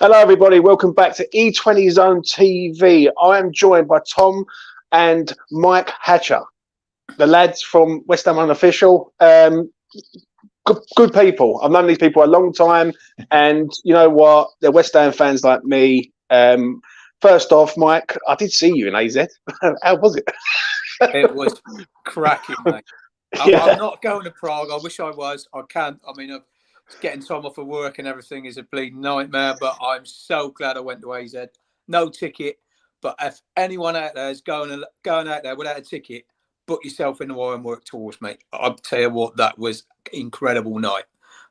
Hello, everybody. Welcome back to E20 Zone TV. I am joined by Tom and Mike Hatcher, the lads from West Ham Unofficial. Good people. I've known these people a long time, and you know what? They're West Ham fans like me. First off, Mike, I did see you in AZ. How was it? It was cracking, mate. I'm not going to Prague. I wish I was. I can't. I mean, getting time off of work and everything is a bleeding nightmare, but I'm so glad I went to AZ. No ticket, but if anyone out there is going out there without a ticket, book yourself in the Ironwork Tours, mate. I'll tell you what, that was incredible night.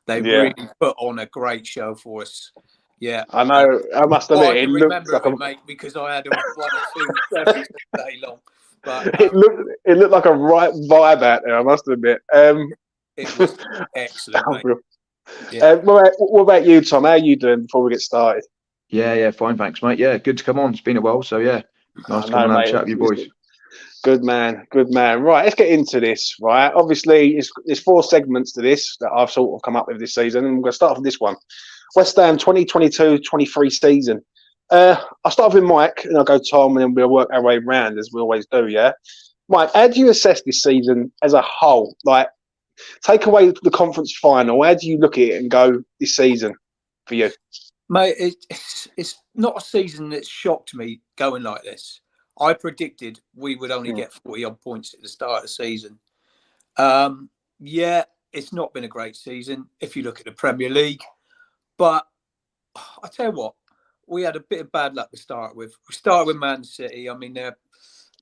They really put on a great show for us. Yeah, I know. I must admit, I can remember it, mate, because I had 1 or 2 every day long. But it looked like a right vibe out there. I must admit. It was excellent, mate. Yeah. What about you, Tom? How are you doing before we get started? Yeah, fine, thanks, mate. Yeah, good to come on. It's been a while, so yeah, nice to come and have a chat with you boys. Good man. Right, let's get into this. Right, obviously, there's 4 segments to this that I've sort of come up with this season, and we're going to start with this one. West Ham 2022-23 season. I'll start with Mike, and I'll go Tom, and then we'll work our way around as we always do. Yeah, Mike, how do you assess this season as a whole? Like, take away the conference final. How do you look at it and go this season for you? Mate, it's not a season that shocked me going like this. I predicted we would only get 40-odd points at the start of the season. Yeah, it's not been a great season if you look at the Premier League. But I tell you what, we had a bit of bad luck to start with. We started with Man City. I mean, they're,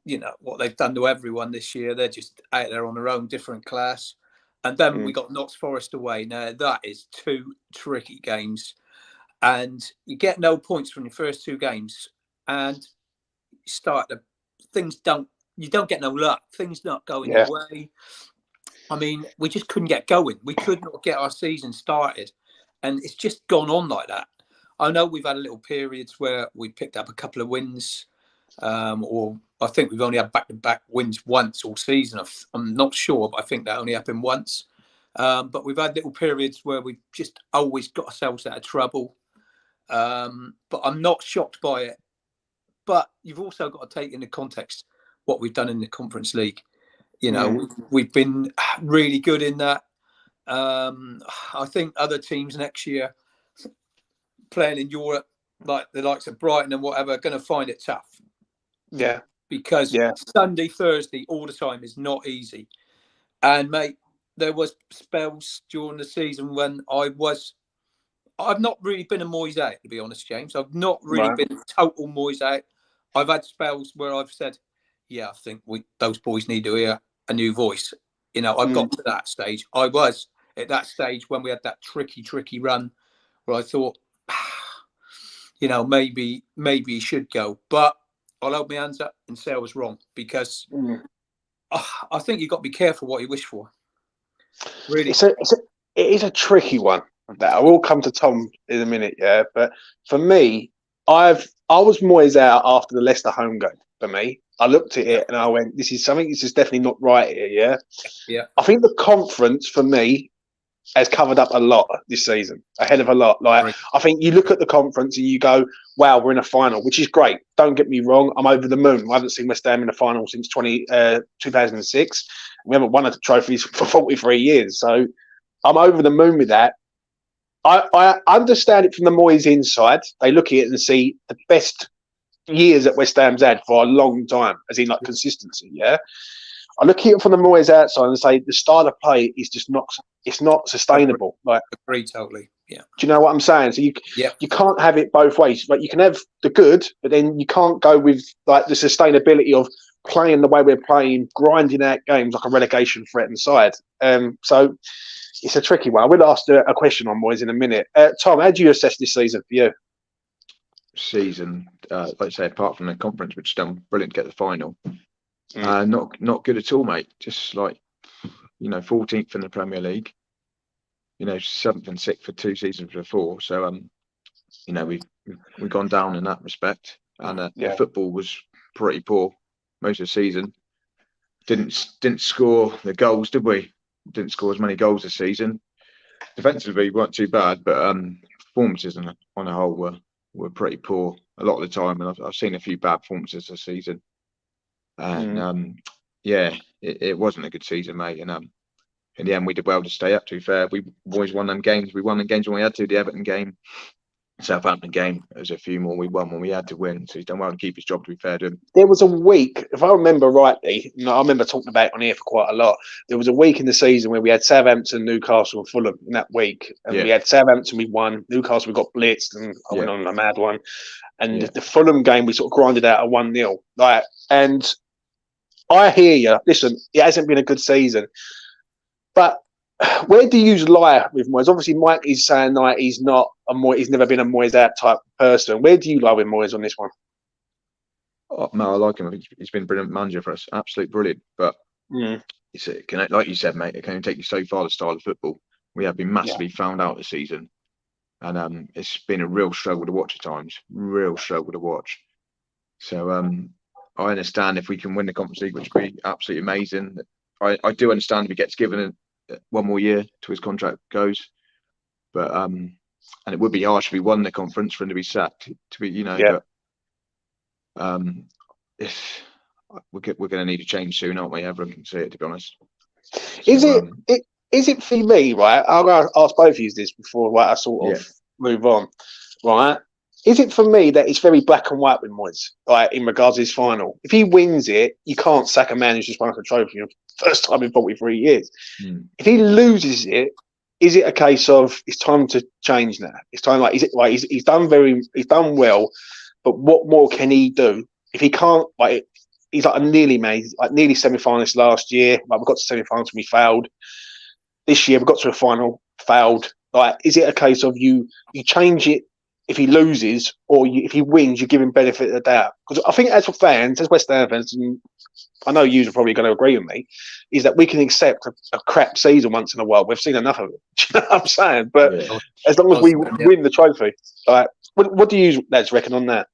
you know, what they've done to everyone this year. They're just out there on their own, different class. And then we got Notts Forest away. Now, that is 2 tricky games. And you get no points from your first 2 games. And you don't get no luck. Things not going your way. I mean, we just couldn't get going. We could not get our season started. And it's just gone on like that. I know we've had little periods where we picked up a couple of wins, or I think we've only had back-to-back wins once all season. I'm not sure, but I think that only happened once. But we've had little periods where we've just always got ourselves out of trouble. But I'm not shocked by it. But you've also got to take into context what we've done in the Conference League. You know, we've been really good in that. I think other teams next year playing in Europe, like the likes of Brighton and whatever, are going to find it tough. Yeah. Because Sunday, Thursday, all the time is not easy. And, mate, there was spells during the season when I've not really been a Moyes out, to be honest, James. I've not really been a total Moyes out. I've had spells where I've said, yeah, I think those boys need to hear a new voice. You know, I got to that stage. I was at that stage when we had that tricky run where I thought, you know, maybe he should go. But I'll hold my hands up and say I was wrong because I think you've got to be careful what you wish for. Really. It is a tricky one. That I will come to Tom in a minute, yeah. But for me, I was Moyes out after the Leicester home game. For me, I looked at it and I went, "This is definitely not right here." Yeah, yeah. I think the conference for me has covered up a lot this season, a hell of a lot. Like I think you look at the conference and you go, "Wow, we're in a final," which is great. Don't get me wrong, I'm over the moon. I haven't seen West Ham in a final since 2006. We haven't won a trophy for 43 years, so I'm over the moon with that. I understand it from the Moyes inside. They look at it and see the best years that West Ham's had for a long time, as in like consistency. Yeah, I look at it from the Moyes outside and say the style of play is just not sustainable. Like, agree totally. Yeah. Do you know what I'm saying? So you can't have it both ways. Like you can have the good, but then you can't go with like the sustainability of playing the way we're playing, grinding out games like a relegation threatened side. So. It's a tricky one. I will ask a question on Moyes in a minute. Tom, how do you assess this season for you? Season, like I say, apart from the conference, which has done brilliant to get the final, not good at all, mate. Just like, you know, 14th in the Premier League, you know, 7th and 6th for 2 seasons before. So, you know, we've gone down in that respect, and the football was pretty poor most of the season. Didn't score the goals, did we? Didn't score as many goals this season. Defensively, weren't too bad, but performances on the whole were were pretty poor a lot of the time, and I've seen a few bad performances this season. And it wasn't a good season, mate. And in the end, we did well to stay up. To be fair, we always won them games. We won the games when we had to. The Everton game, Southampton game, there's a few more we won when we had to win. So he's done well to keep his job, to be fair to him. There was a week, if I remember rightly, I remember talking about it on here for quite a lot. There was a week in the season where we had Southampton, Newcastle, and Fulham in that week. And we had Southampton, we won. Newcastle, we got blitzed, and I went on a mad one. And the Fulham game, we sort of grinded out a 1-0. And I hear you. Listen, it hasn't been a good season. But where do you lie with Moyes? Obviously, Mike is saying he's not a Moyes. He's never been a Moyes out type person. Where do you lie with Moyes on this one? Oh, no, I like him. He's been a brilliant manager for us. Absolutely brilliant. But like you said, mate, it can only take you so far, the style of football. We have been massively found out this season. And it's been a real struggle to watch at times. Real struggle to watch. So I understand if we can win the Conference League, which would be absolutely amazing. I do understand if he gets given one more year to his contract goes, but and it would be harsh if he won the conference for him to be sacked. But we're going to need a change soon, aren't we? Everyone can see it, to be honest. Is it for me, right? I'm going to ask both of you this before I sort of move on, right? Is it for me that it's very black and white with Moyes, in regards to his final? If he wins it, you can't sack a man who's just won a trophy for the first time in 43 years. If he loses it, is it a case of it's time to change now? It's time he's done well, but what more can he do? If he can't, he's nearly semi-finalist last year. We got to semi-finals and we failed. This year we got to a final, failed. Is it a case of you change it if he loses, or if he wins, you give him benefit of the doubt? Because I think as fans, as West Ham fans, and I know you're probably going to agree with me, is that we can accept a crap season once in a while. We've seen enough of it. Do you know what I'm saying? But as long as we win the trophy, what do you lads reckon on that?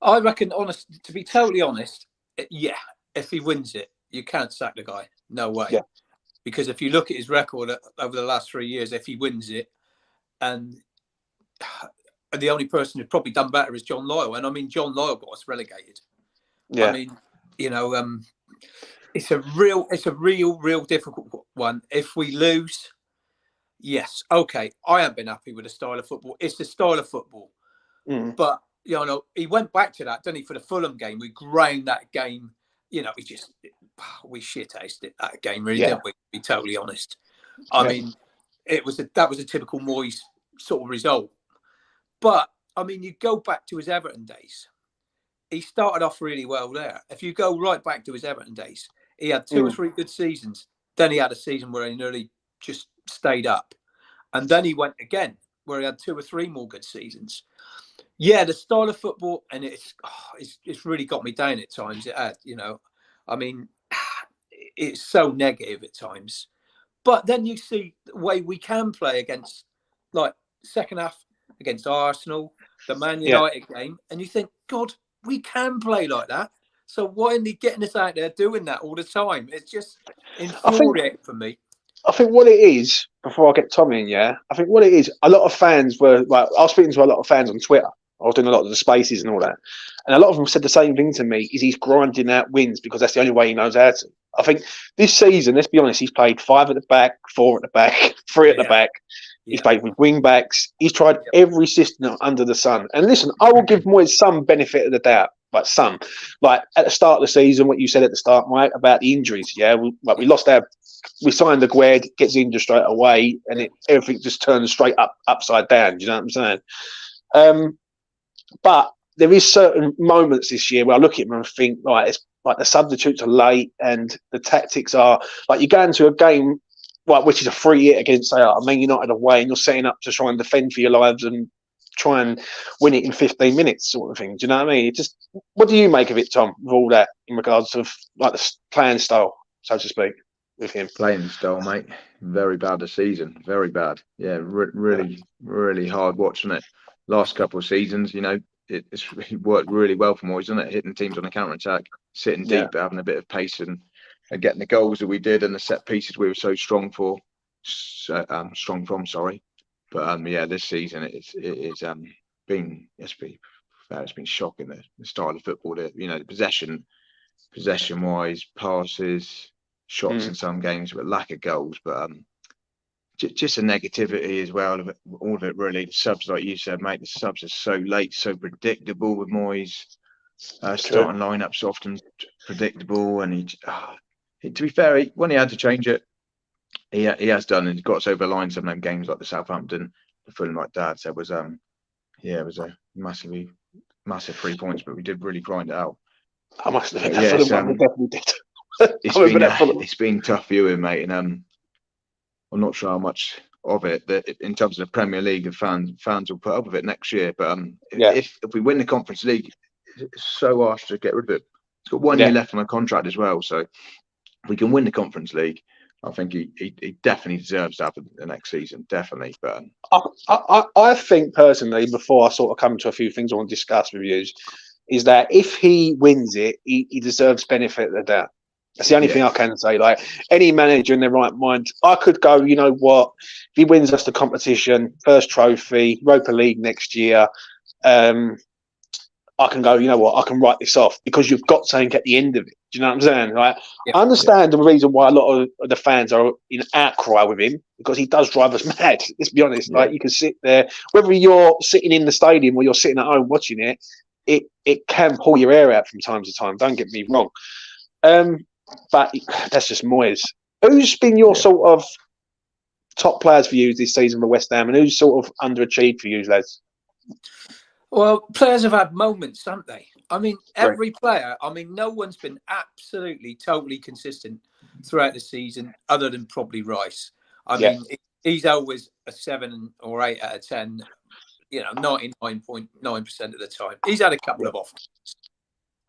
I reckon, to be totally honest, if he wins it, you can't sack the guy. No way. Yeah. Because if you look at his record over the last 3 years, if he wins it, and the only person who's probably done better is John Lyall. And I mean, John Lyall got us relegated. Yeah. I mean, it's a real difficult one. If we lose, yes, okay, I haven't been happy with the style of football. It's the style of football. But, he went back to that, didn't he, for the Fulham game. We ground that game. We shit-tasted that game, really, didn't we, to be totally honest. I mean, that was a typical Moyes sort of result. But, I mean, you go back to his Everton days. He started off really well there. If you go right back to his Everton days, he had 2 or 3 good seasons. Then he had a season where he nearly just stayed up. And then he went again, where he had 2 or 3 more good seasons. Yeah, the style of football, and it's really got me down at times. It had, I mean, it's so negative at times. But then you see the way we can play against, second half against Arsenal, the Man United game, and you think, God, we can play like that. So why isn't he getting us out there doing that all the time? It's just infuriating for me. I think what it is, before I get Tommy in, I think what it is, a lot of fans were, I was speaking to a lot of fans on Twitter. I was doing a lot of the spaces and all that. And a lot of them said the same thing to me, is he's grinding out wins because that's the only way he knows how to. I think this season, let's be honest, he's played 5 at the back, 4 at the back, 3 at the back. He's played with wing backs. He's tried every system under the sun. And listen, I will give Moyes some benefit of the doubt, but some. At the start of the season, what you said at the start, Mike, about the injuries, we lost we signed the Gued, gets injured straight away, and everything just turns straight upside down. Do you know what I'm saying? But there is certain moments this year where I look at him and think, it's the substitutes are late and the tactics are you go into a game which is a free hit against Man United away, and you're setting up to try and defend for your lives and try and win it in 15 minutes, sort of thing. Do you know what I mean? What do you make of it, Tom, with all that in regards of the playing style, so to speak, with him? Playing style, mate, very bad this season, very bad. Yeah, really, really hard watching it. Last couple of seasons, it's worked really well for Moyes, isn't it? Hitting teams on a counter attack, sitting deep, but having a bit of pace and getting the goals that we did and the set pieces we were so strong from. But this season it is been, let's be fair, it's been shocking, the style of football, the possession wise, passes, shots in some games, but lack of goals. But just a negativity as well of it, all of it really. The subs, like you said, mate, the subs are so late, so predictable with Moyes. Starting lineups often predictable, and to be fair, when he had to change it, he has done, and he got us over the line. Some of them games like the Southampton, the Fulham, like Dad said, was it was a massive 3 points, but we did really grind it out. I must admit, we definitely did. It's been tough viewing, mate, and I'm not sure how much of it that in terms of the Premier League, fans will put up with it next year. But if we win the Conference League, it's so harsh to get rid of it. It's got 1 year left on the contract as well, so if we can win the Conference League, I think he definitely deserves to have the next season, definitely. But I think personally, before I sort of come to a few things I want to discuss with you, is that if he wins it, he deserves benefit of the doubt. That's the only thing I can say. Like any manager in their right mind, I could go, you know what, if he wins us the competition, first trophy, Europa League next year, I can go, you know what, I can write this off because you've got something at the end of it. Do you know what I'm saying? Like, I understand the reason why a lot of the fans are in outcry with him, because he does drive us mad. Let's be honest. Like, you can sit there, whether you're sitting in the stadium or you're sitting at home watching it, it can pull your hair out from time to time. Don't get me wrong. But that's just Moyes. Who's been your sort of top players for you this season for West Ham, and who's sort of underachieved for you, lads? Well, players have had moments, haven't they? I mean, every player, no one's been absolutely, totally consistent throughout the season, other than probably Rice. I mean, he's always a 7 or 8 out of 10, 99.9% of the time. He's had a couple of off.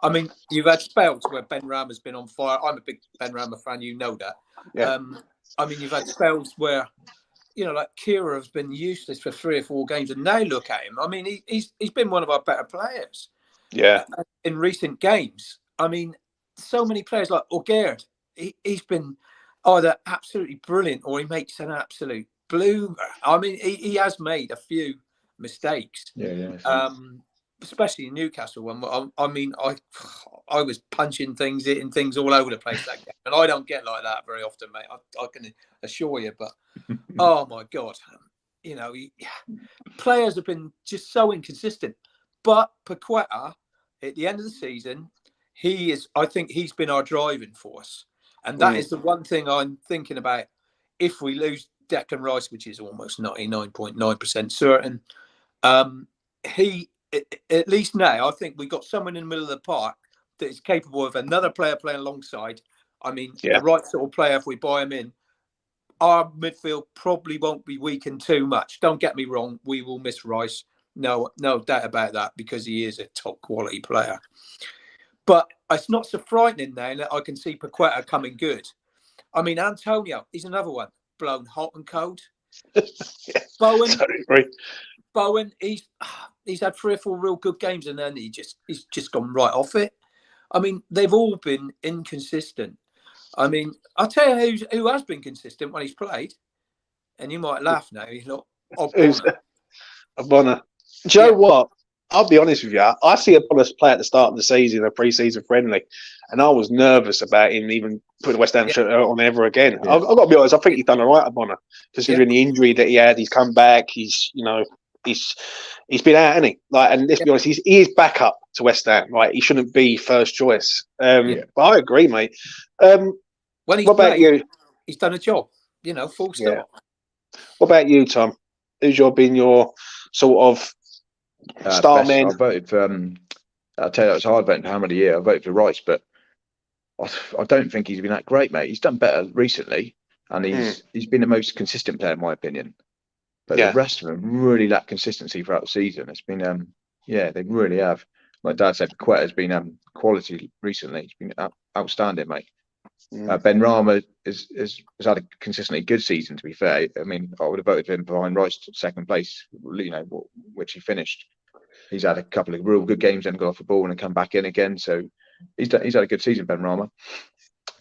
I mean, you've had spells where Ben Rama's been on fire. I'm a big Ben Rama fan, you know that. Yeah. I mean, you've had spells where, like Kira has been useless for 3 or 4 games, and now look at him. I mean, he's been one of our better players. Yeah. In recent games. I mean, so many players like Ogerd, he's been either absolutely brilliant or he makes an absolute bloomer. I mean, he has made a few mistakes. Especially in Newcastle one. I mean, I was punching things, hitting things all over the place that game, and I don't get like that very often, mate. I can assure you. But oh my God, players have been just so inconsistent. But Paqueta, at the end of the season, I think he's been our driving force, and that is the one thing I'm thinking about. If we lose Declan Rice, which is almost 99.9% certain, at least now, I think we got someone in the middle of the park that is capable of another player playing alongside. I mean, the right sort of player, if we buy him in, our midfield probably won't be weakened too much. Don't get me wrong, we will miss Rice. No doubt about that, because he is a top quality player. But it's not so frightening now that I can see Paqueta coming good. I mean, Antonio, he's another one, blown hot and cold. Bowen, he's had 3 or 4 real good games, and then he's just gone right off it. I mean, they've all been inconsistent. I mean, I'll tell you who has been consistent when he's played, and you might laugh now. He's not Ogbonna. Do you know what? I'll be honest with you. I see Ogbonna play at the start of the season, a pre-season friendly, and I was nervous about him even putting the West Ham shirt on ever again. I've got to be honest. I think he's done all right, Ogbonna, considering the injury that he had. He's come back. He's been out, hasn't he? Like, and let's be honest, he is back up to West Ham. Right, he shouldn't be first choice. But I agree, mate. What about you? He's done a job. Full stop. What about you, Tom? Who's been your sort of star man? I voted for. I'll tell you, it's hard voting for Hammer of the Year. I voted for Rice, but I don't think he's been that great, mate. He's done better recently, and he's been the most consistent player in my opinion. But the rest of them really lack consistency throughout the season. It's been, they really have. Like Dad said, Paqueta has been quality recently. It's been outstanding, mate. Ben Rama has had a consistently good season, to be fair. I mean, I would have voted for him behind Rice to second place, which he finished. He's had a couple of real good games, then got off the ball and come back in again. So he's had a good season, Ben Rama.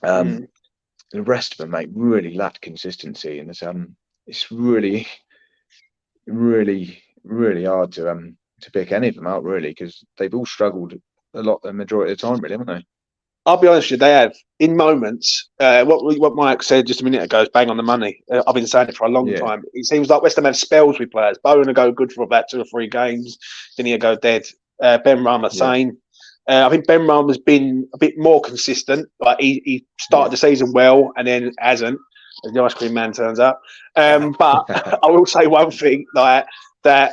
The rest of them, mate, really lacked consistency, and it's really, really, really hard to to pick any of them out really, because they've all struggled a lot the majority of the time, really, haven't they? I'll be honest with you, they have in moments. What Mike said just a minute ago is bang on the money. I've been saying it for a long time. It seems like West Ham have spells with players. Bowen will go good for about 2 or 3 games, then he'll go dead. Ben Rama same. I think Ben Rama's been a bit more consistent. Like he started the season well and then hasn't, as the ice cream man turns up. But I will say one thing, like that.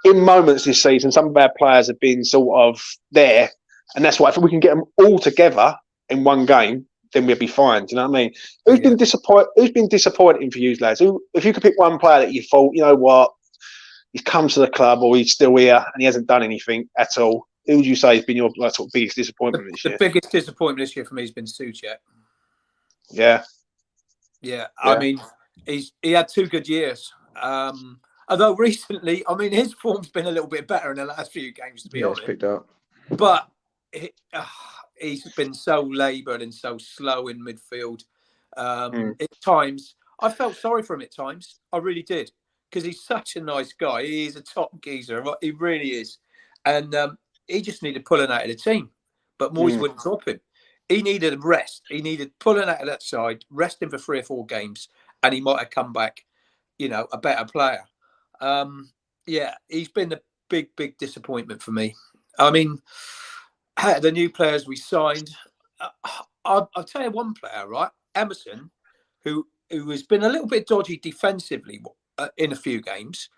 In moments this season, some of our players have been sort of there. And that's why if we can get them all together in one game, then we'll be fine. Do you know what I mean? Who's been disappointing for you, lads? If you could pick one player that you thought, you know what, he's come to the club or he's still here and he hasn't done anything at all, who would you say has been your sort of biggest disappointment this year? The biggest disappointment this year for me has been Souček. Yeah. I mean, he had 2 good years. Although recently, I mean, his form's been a little bit better in the last few games, to be honest. It's picked up. But he's been so laboured and so slow in midfield. At times, I felt sorry for him at times. I really did, because he's such a nice guy. He's a top geezer. He really is. And he just needed pulling out of the team. But Moyes wouldn't drop him. He needed a rest. He needed pulling out of that side, resting for 3 or 4 games, and he might have come back, a better player. He's been a big disappointment for me. I mean, the new players we signed, I'll tell you one player, right? Emerson, who has been a little bit dodgy defensively in a few games,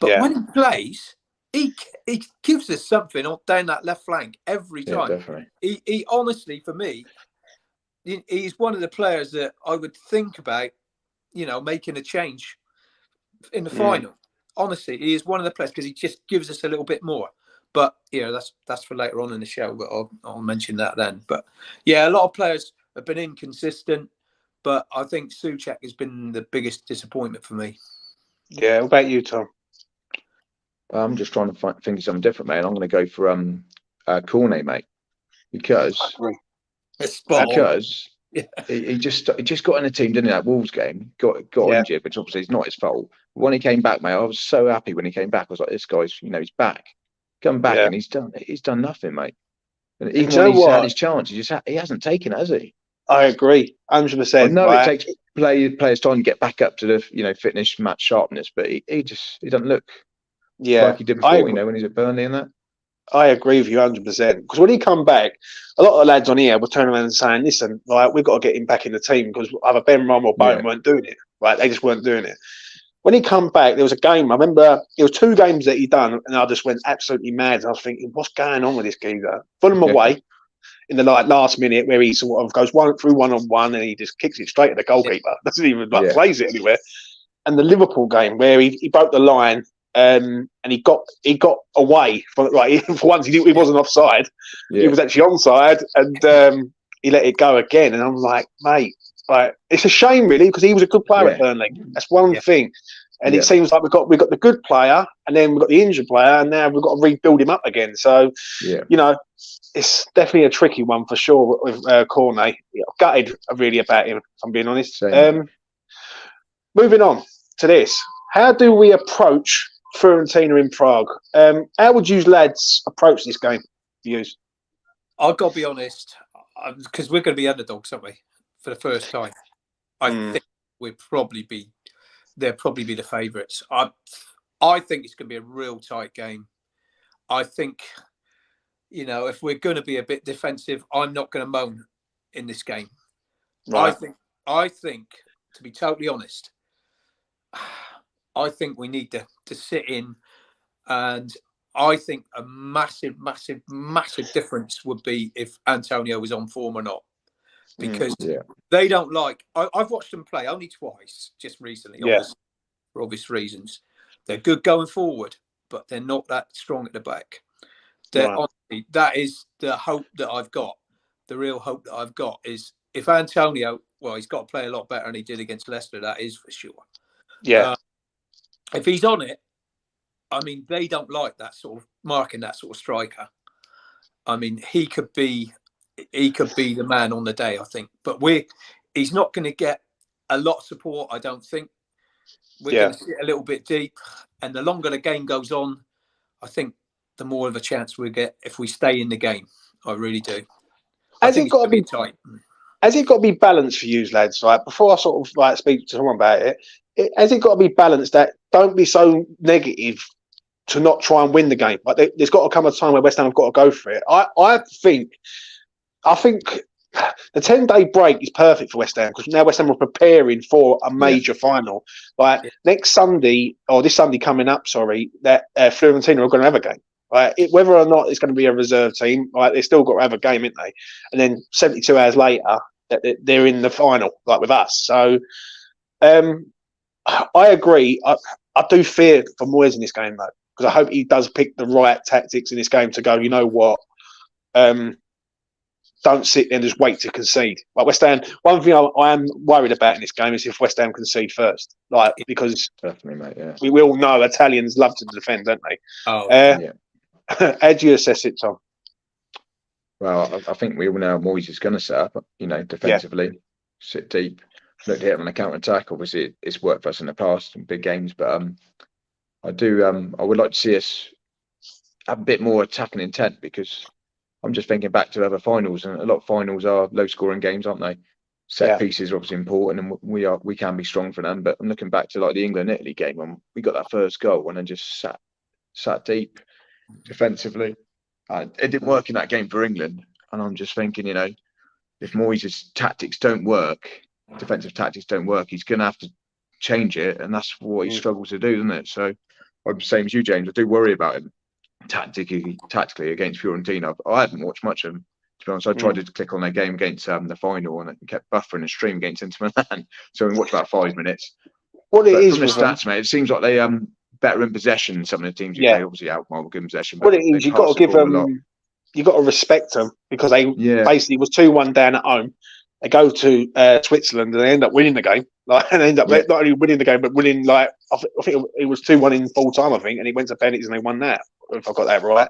but when he plays, he gives us something down that left flank every time. Definitely. He honestly, for me, he's one of the players that I would think about, making a change in the final. Honestly, he is one of the players because he just gives us a little bit more. But that's for later on in the show. But I'll mention that then. But a lot of players have been inconsistent. But I think Souček has been the biggest disappointment for me. Yeah, what about you, Tom? I'm just trying to think of something different, mate. I'm going to go for Cornet, mate, because he just got in the team, didn't he? That Wolves game, got injured, which obviously is not his fault. But when he came back, mate, I was so happy when he came back. I was like, this guy's, he's back. Come back and he's done nothing, mate. And even when he's had his chance, he hasn't taken it, has he? I agree, 100%. I know it takes players time to get back up to the fitness, match sharpness, but he doesn't look like he did before. When he was at Burnley and that. I agree with you 100%. Because when he come back, a lot of the lads on here were turning around and saying, "Listen, like we've got to get him back in the team because either Ben Rom or Bowen weren't doing it. Right? They just weren't doing it." When he come back, there was a game. I remember it was 2 games that he done, and I just went absolutely mad. I was thinking, "What's going on with this geezer?" Fulham away in the last minute, where he sort of goes through 1-on-1, and he just kicks it straight at the goalkeeper. Doesn't even plays it anywhere. And the Liverpool game where he broke the line. And he got away from it. For once, he wasn't offside. He was actually onside, and he let it go again. And I'm like, mate, it's a shame really because he was a good player at Burnley. That's one thing. And it seems like we've got the good player, and then we've got the injured player, and now we've got to rebuild him up again. So, it's definitely a tricky one for sure with Cornet. Gutted really about him, if I'm being honest. Moving on to this, how do we approach Fiorentina in Prague? How would you lads approach this game? I've got to be honest, because we're going to be underdogs, aren't we? For the first time, I think they'll probably be the favourites. I think it's going to be a real tight game. I think, if we're going to be a bit defensive, I'm not going to moan in this game. Right. I think, to be totally honest, I think we need to sit in, and I think a massive difference would be if Antonio was on form or not, because they don't like. I've watched them play only twice, just recently, for obvious reasons. They're good going forward, but they're not that strong at the back. Honestly, that is the hope that I've got. The real hope that I've got is if Antonio, he's got to play a lot better than he did against Leicester. That is for sure. Yeah. If he's on it, I mean, they don't like that sort of marking that sort of striker. I mean, he could be the man on the day, I think. But he's not going to get a lot of support, I don't think. We're going to sit a little bit deep, and the longer the game goes on, I think the more of a chance we get if we stay in the game. I really do. Has it got to be tight? Has it got to be balanced for you lads? Right, before I sort of like speak to someone about has it got to be balanced? That don't be so negative to not try and win the game. Like there's got to come a time where West Ham have got to go for it. I think the 10-day break is perfect for West Ham because now West Ham are preparing for a major final. Like next Sunday or this Sunday coming up, that Fiorentina are going to have a game. Right, whether or not it's going to be a reserve team, right, they still got to have a game, ain't they? And then 72 hours later, they're in the final, like with us. So, I agree. I do fear for Moyes in this game though, because I hope he does pick the right tactics in this game to go. You know what? Don't sit there and just wait to concede. Like West Ham, one thing I am worried about in this game is if West Ham concede first, like because definitely, mate. Yeah, we all know Italians love to defend, don't they? Oh, yeah. How do you assess it, Tom? Well, I think we all know Moyes is going to set up, defensively, sit deep, look to hit him on a counter attack. Obviously, it's worked for us in the past in big games, but I would like to see us have a bit more attacking intent because I'm just thinking back to other finals, and a lot of finals are low-scoring games, aren't they? Set pieces are obviously important, and we can be strong for them. But I'm looking back to like the England-Italy game when we got that first goal and then just sat deep defensively. It didn't work in that game for England, and I'm just thinking, if Moyes' tactics don't work, defensive tactics don't work, he's going to have to change it, and that's what he struggles to do, isn't it? So I'm the same as you, James. I do worry about him tactically against Fiorentina. I haven't watched much of them, to be honest. I tried to click on their game against the final, and it kept buffering the stream against Inter Milan, so we watched about 5 minutes. What it is from the stats, mate, it seems like they better in possession than some of the teams you play. Obviously, Alkmaar good in possession. What it is, you've got to give them. You've got to respect them because they basically was 2-1 down at home. They go to Switzerland and they end up winning the game. And they end up not only winning the game but winning I think it was 2-1 in full time. I think, and it went to penalties and they won that. If I got that right.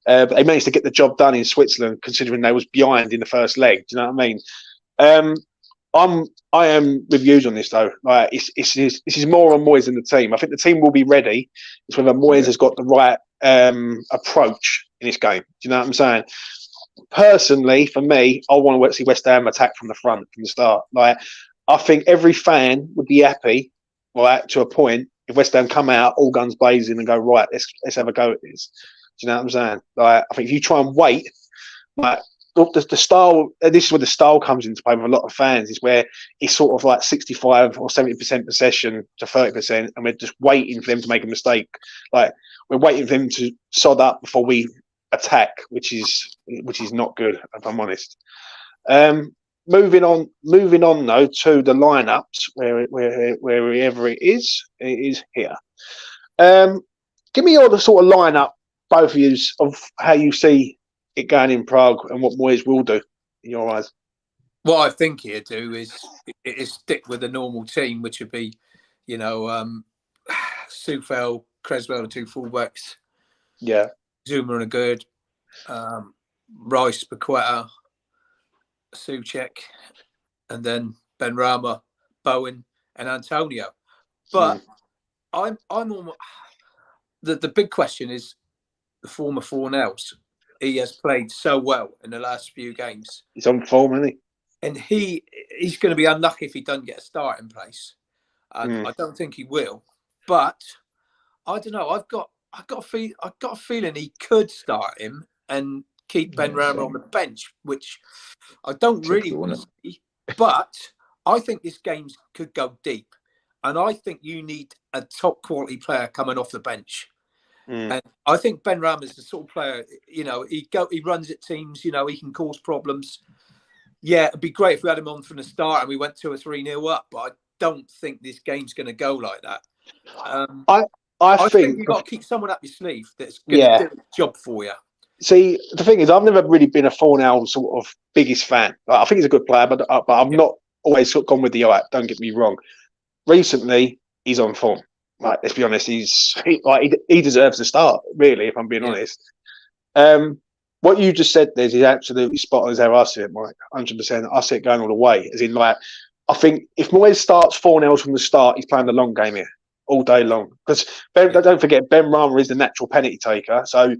But they managed to get the job done in Switzerland, considering they was behind in the first leg. Do you know what I mean? I am with views on this though. Like this is more on Moyes than the team. I think the team will be ready. It's whether Moyes has got the right approach in this game. Do you know what I'm saying? Personally, for me, I want to see West Ham attack from the front from the start. Like I think every fan would be happy, right, to a point, if West Ham come out all guns blazing and go, right, let's have a go at this. Do you know what I'm saying? Like I think if you try and wait, like the style, this is where the style comes into play with a lot of fans, is where it's sort of like 65 or 70% possession to 30%, and we're just waiting for them to make a mistake. Like we're waiting for them to sod up before we attack, which is not good, if I'm honest. Moving on though to the lineups, wherever it is here. Give me your sort of lineup, both of you, of how you see it going in Prague and what Moyes will do in your eyes. What I think he'll do is stick with the normal team, which would be, Sufel, Creswell, the two fullbacks. Yeah. Zuma and a good. Rice, Paqueta, Souček, and then Benrahma, Bowen, and Antonio. But I'm almost, the big question is the former Fornells. He has played so well in the last few games. He's on form, isn't he? And he's going to be unlucky if he doesn't get a start in place. I don't think he will. But I don't know. I've got a feeling he could start him and keep Benrahma on the bench, which I don't really want to see. But I think this game could go deep. And I think you need a top quality player coming off the bench. And I think Benrahma is the sort of player, he runs at teams, he can cause problems. Yeah, it'd be great if we had him on from the start and we went 2 or 3-0 up, but I don't think this game's going to go like that. I think you've got to keep someone up your sleeve that's going to do the job for you. See, the thing is, I've never really been a Fornell sort of biggest fan. Like, I think he's a good player, but I'm not always sort of gone with the eye. Don't get me wrong. Recently, he's on form. Like, let's be honest, he deserves to start, really, if I'm being honest. What you just said there is absolutely spot on as how I see it, Mike. 100%. I see it going all the way. As in, like, I think if Moyes starts 4-0 from the start, he's playing the long game here. all day long. Because don't forget, Ben Rama is the natural penalty taker, so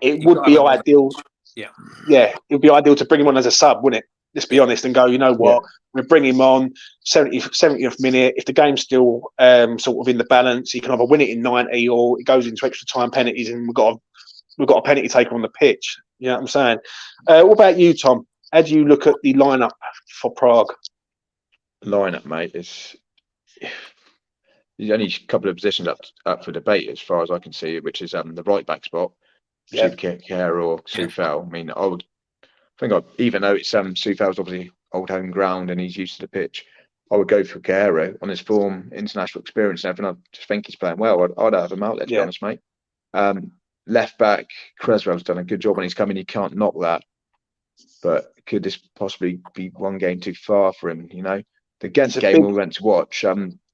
it would be ideal. Yeah, it would be ideal to bring him on as a sub, wouldn't it? Let's be honest and go, you know what, we'll bring him on 70th minute. If the game's still sort of in the balance, he can either win it in 90 or it goes into extra time penalties, and we've got a penalty taker on the pitch. You know what I'm saying? What about you, Tom? How do you look at the lineup for Prague? Lineup, mate, is there's only a couple of positions up for debate as far as I can see, which is the right back spot, Care or Soufal. I mean, even though it's Soufal's obviously old home ground and he's used to the pitch, I would go for Guerrero on his form, international experience and everything. I just think he's playing well. I'd have him out there, to be honest, mate. Left back, Creswell's done a good job when he's coming. You can't knock that. But could this possibly be one game too far for him? You know, the Ghent game we went to watch,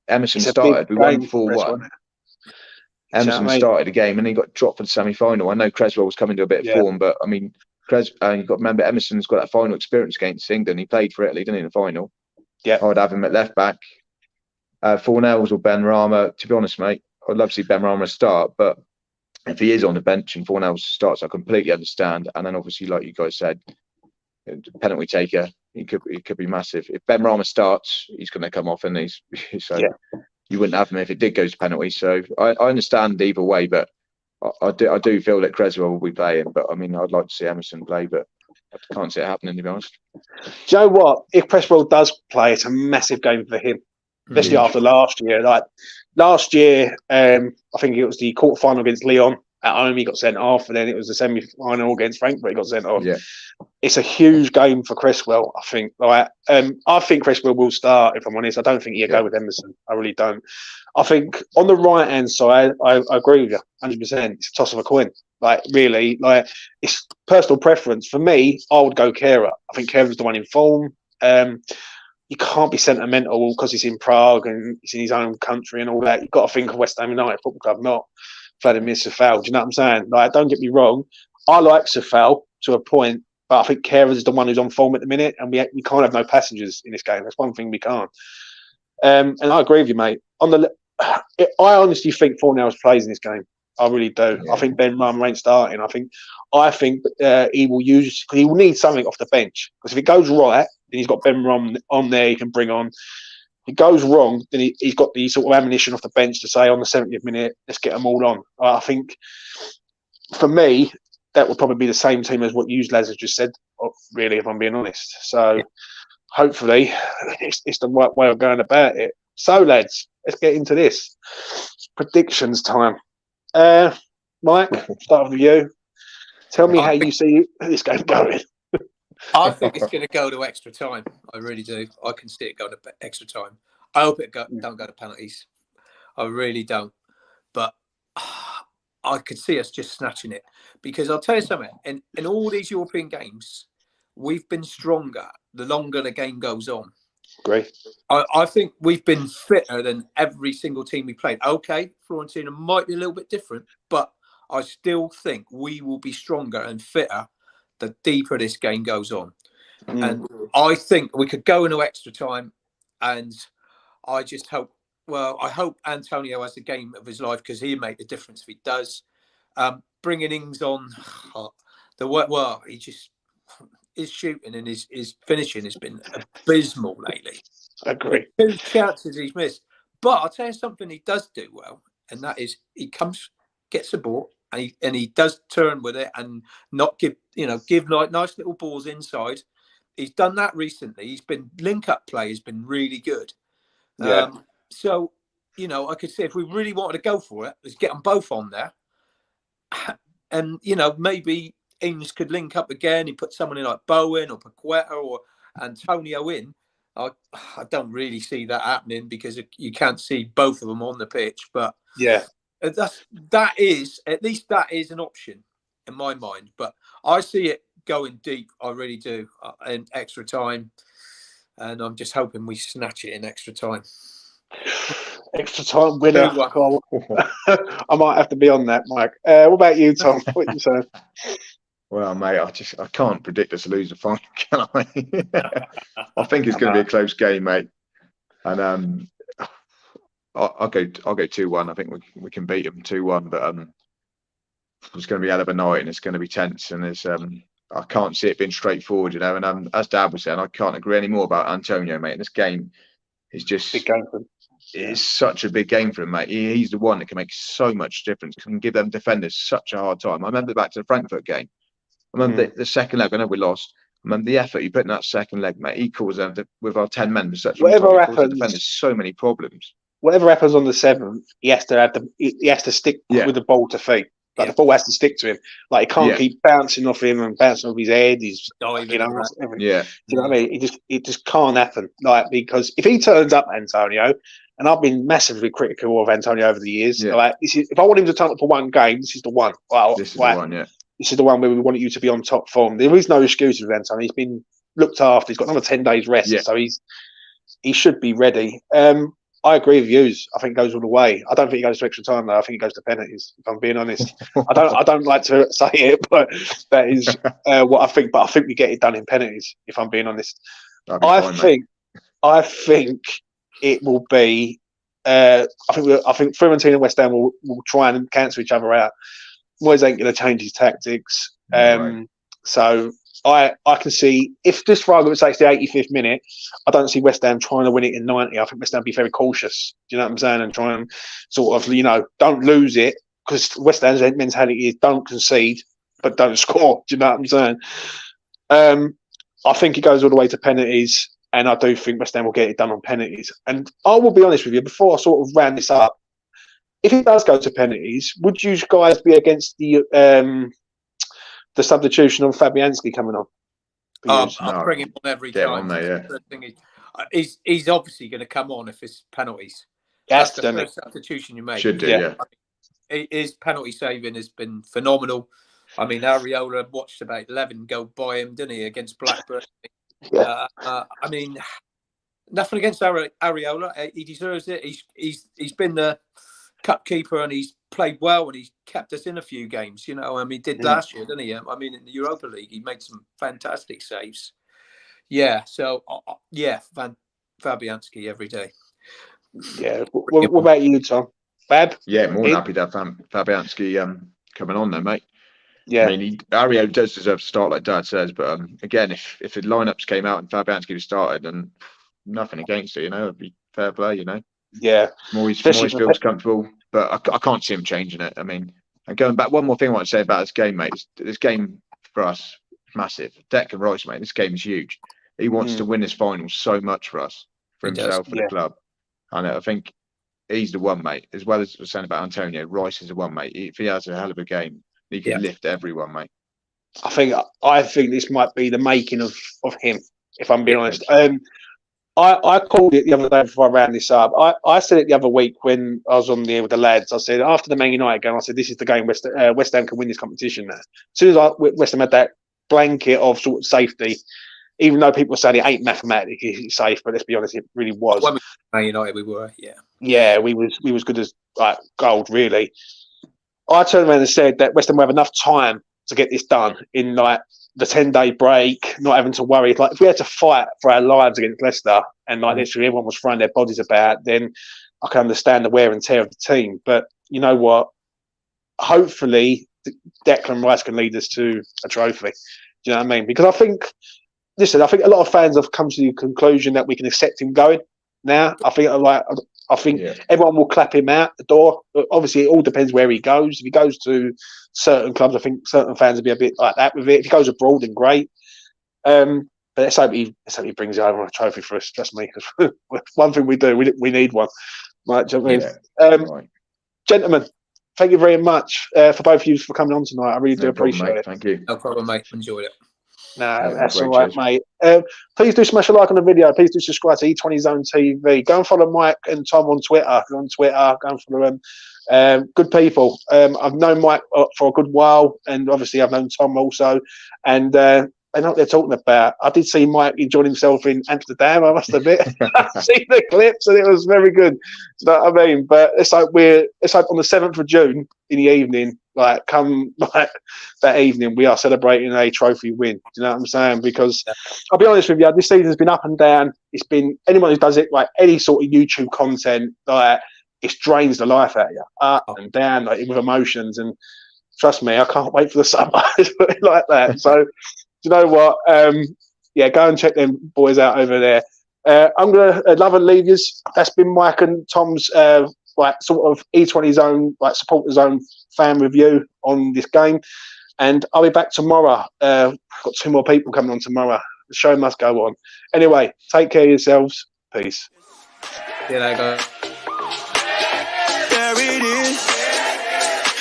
Emerson started. We won 4-1. Emerson started the game and he got dropped for the semi-final. I know Creswell was coming to a bit of form, but I mean, you've got to remember Emerson's got that final experience against England. He played for Italy, didn't he, in the final? Yeah, I'd have him at left back. Fornells or Ben Rama. To be honest, mate, I'd love to see Ben Rama start, but if he is on the bench and Fornells starts, I completely understand. And then obviously, like you guys said, penalty taker, he could be massive. If Ben Rama starts, he's going to come off, and you wouldn't have him if it did go to penalty. So I understand either way, but I do feel that Creswell will be playing. But I mean, I'd like to see Emerson play, but I can't see it happening, to be honest. Do you know what? If Creswell does play, it's a massive game for him, especially after last year. Like last year, I think it was the quarterfinal against Lyon at home. He got sent off, and then it was the semi-final against Frankfurt. He got sent off. Yeah. It's a huge game for Creswell, I think. Like, I think Creswell will start, if I'm honest. I don't think he'll go with Emerson. I really don't. I think on the right-hand side, I agree with you 100%. It's a toss of a coin. Like, really, like, it's personal preference. For me, I would go Kehrer. I think Kehrer's the one in form. You can't be sentimental because he's in Prague and he's in his own country and all that. You've got to think of West Ham United Football Club, not Vladimir Soufal. Do you know what I'm saying? Like, don't get me wrong. I like Soufal to a point, but I think Kehrer is the one who's on form at the minute, and we can't have no passengers in this game. That's one thing we can't. And I agree with you, mate. I honestly think Fornells plays in this game. I really do. Yeah. I think Ben Rama ain't starting. I think he will he will need something off the bench, because if it goes right, then he's got Ben Rama on there he can bring on. If it goes wrong, then he's got the sort of ammunition off the bench to say on the 70th minute, let's get them all on. I think for me, that would probably be the same team as what you lads have just said, really, if I'm being honest. So hopefully it's the right way of going about it. So, lads, let's get into this. Predictions time. Mike, start with you. Tell me how you see this game going. I think it's going to go to extra time. I really do. I can see it going to extra time. I hope it don't go to penalties. I really don't. But I could see us just snatching it, because I'll tell you something. In all these European games, we've been stronger the longer the game goes on. Great. I think we've been fitter than every single team we played. Okay, Fiorentina might be a little bit different, but I still think we will be stronger and fitter the deeper this game goes on. And I think we could go into extra time, and I just hope, I hope Antonio has the game of his life, because he'll make the difference if he does. Bringing Ings on, he just, his shooting and his finishing has been abysmal lately. I agree. 2 chances he's missed. But I'll tell you something he does do well, and that is he gets the ball, and he does turn with it and not give like nice little balls inside. He's done that recently. He's been link-up play has been really good. Yeah. So, I could say if we really wanted to go for it, let's get them both on there. And, maybe Ings could link up again. He put someone in like Bowen or Paqueta or Antonio in. I don't really see that happening, because you can't see both of them on the pitch. But yeah, that is an option in my mind. But I see it going deep. I really do, in extra time. And I'm just hoping we snatch it in extra time. Extra time winner. I might have to be on that, Mike. What about you, Tom? What you saying? Well, mate, I can't predict us to lose the final, can I? I think it's going to be a close game, mate. And I'll go 2-1. I think we can beat them 2-1, but it's going to be a hell of a night, and it's going to be tense, and it's I can't see it being straightforward, and as Dad was saying, I can't agree any more about Antonio, mate. This game is just big game for him. It's such a big game for him, mate. He's the one that can make so much difference, can give them defenders such a hard time. I remember back to the Frankfurt game. I remember the second leg. I know we lost. I remember the effort he put in that second leg, mate. He caused them with our 10 men for such a long time. He caused the defenders so many problems. Whatever happens on the 7th, he has to stick with the ball to feet. Like the ball has to stick to him. Like he can't keep bouncing off him and bouncing off his head. He's you know what I mean? It just can't happen. Like, because if he turns up, Antonio, and I've been massively critical of Antonio over the years. Like, if I want him to turn up for one game, this is the one. This is the one. This is the one where we want you to be on top form. There is no excuse with Antonio. He's been looked after. He's got another 10 days rest, so he should be ready. I agree with you. I think it goes all the way. I don't think he goes to extra time though. I think he goes to penalties. If I'm being honest, I don't like to say it, but that is what I think. But I think we get it done in penalties. If I'm being honest, I think it will be. I think Fiorentina and West Ham will try and cancel each other out. Moyes ain't going to change his tactics. So I can see, if this, for argument's sake, it's the 85th minute, I don't see West Ham trying to win it in 90. I think West Ham be very cautious. Do you know what I'm saying? And try and sort of, don't lose it, because West Ham's mentality is don't concede, but don't score. Do you know what I'm saying? I think it goes all the way to penalties, and I do think West Ham will get it done on penalties. And I will be honest with you, before I sort of round this up, if it does go to penalties, would you guys be against the substitution of Fabianski coming on? I'll bring him on every time. He's obviously going to come on if it's penalties. That's the first substitution you make. Should do, His penalty saving has been phenomenal. I mean, Areola watched about 11 go by him, didn't he, against Blackburn? I mean, nothing against Areola. He deserves it. He's been the cup keeper, and he's played well, and he's kept us in a few games. He did last year, didn't he? I mean, in the Europa League, he made some fantastic saves. So Fabianski every day. What about you, Tom? Fab? Yeah, more than happy to have Fabianski coming on there, mate. Yeah, I mean, Ario does deserve to start, like Dad says, but again, if the lineups came out and Fabianski was started, then nothing against it, it'd be fair play, Yeah, Moyes feels comfortable, but I can't see him changing it. I mean, and going back, one more thing I want to say about this game, mate. This game for us, massive. Declan Rice, mate. This game is huge. He wants to win this final so much for us, for himself, for the club. And I think he's the one, mate. As well as I was saying about Antonio, Rice is the one, mate. If he has a hell of a game, he can lift everyone, mate. I think this might be the making of him, if I'm being honest. I called it the other day before I ran this up. I said it the other week when I was on the air with the lads. I said, after the Man United game, I said, this is the game West Ham can win this competition now. As soon as West Ham had that blanket of sort of safety, even though people were saying it ain't mathematically safe, but let's be honest, it really was. When we were Man United, we were, Yeah, we was good as gold, really. I turned around and said that West Ham will have enough time to get this done in the 10-day break, not having to worry. Like, if we had to fight for our lives against Leicester and literally everyone was throwing their bodies about, then I can understand the wear and tear of the team. But you know what? Hopefully, Declan Rice can lead us to a trophy. Do you know what I mean? Because I think a lot of fans have come to the conclusion that we can accept him going now. I think everyone will clap him out the door. Obviously, it all depends where he goes. If he goes to certain clubs, I think certain fans will be a bit like that with it. If he goes abroad, then great. But let's hope he brings over a trophy for us. Trust me, because one thing we do, we need one. Right, do you know what I mean? Gentlemen, thank you very much for both of you for coming on tonight. I really do appreciate it. Thank you. No problem, mate. Enjoyed it. No, that's all right, mate. Please do smash a like on the video. Please do subscribe to E20 Zone TV. Go and follow Mike and Tom on Twitter. Go and follow them. Good people. I've known Mike for a good while, and obviously I've known Tom also. And they know what they're talking about. I did see Mike enjoying himself in Amsterdam, I must admit. I've seen the clips, and it was very good. You know what I mean? But it's like on the 7th of June in the evening. That evening, we are celebrating a trophy win. Do you know what I'm saying? Because I'll be honest with you, this season's been up and down. It's been anyone who does it, like any sort of YouTube content, it drains the life out of you, up and down, like with emotions. And trust me, I can't wait for the summer like that. So, you know what? Yeah, go and check them boys out over there. I'm gonna love and leave you. That's been Mike and Tom's like sort of E20 zone, like supporter zone fan review on this game. And I'll be back tomorrow. Got 2 more people coming on tomorrow. The show must go on. Anyway, take care of yourselves. Peace. See you later. There it is.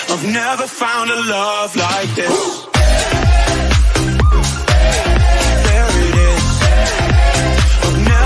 I've never found a love like this.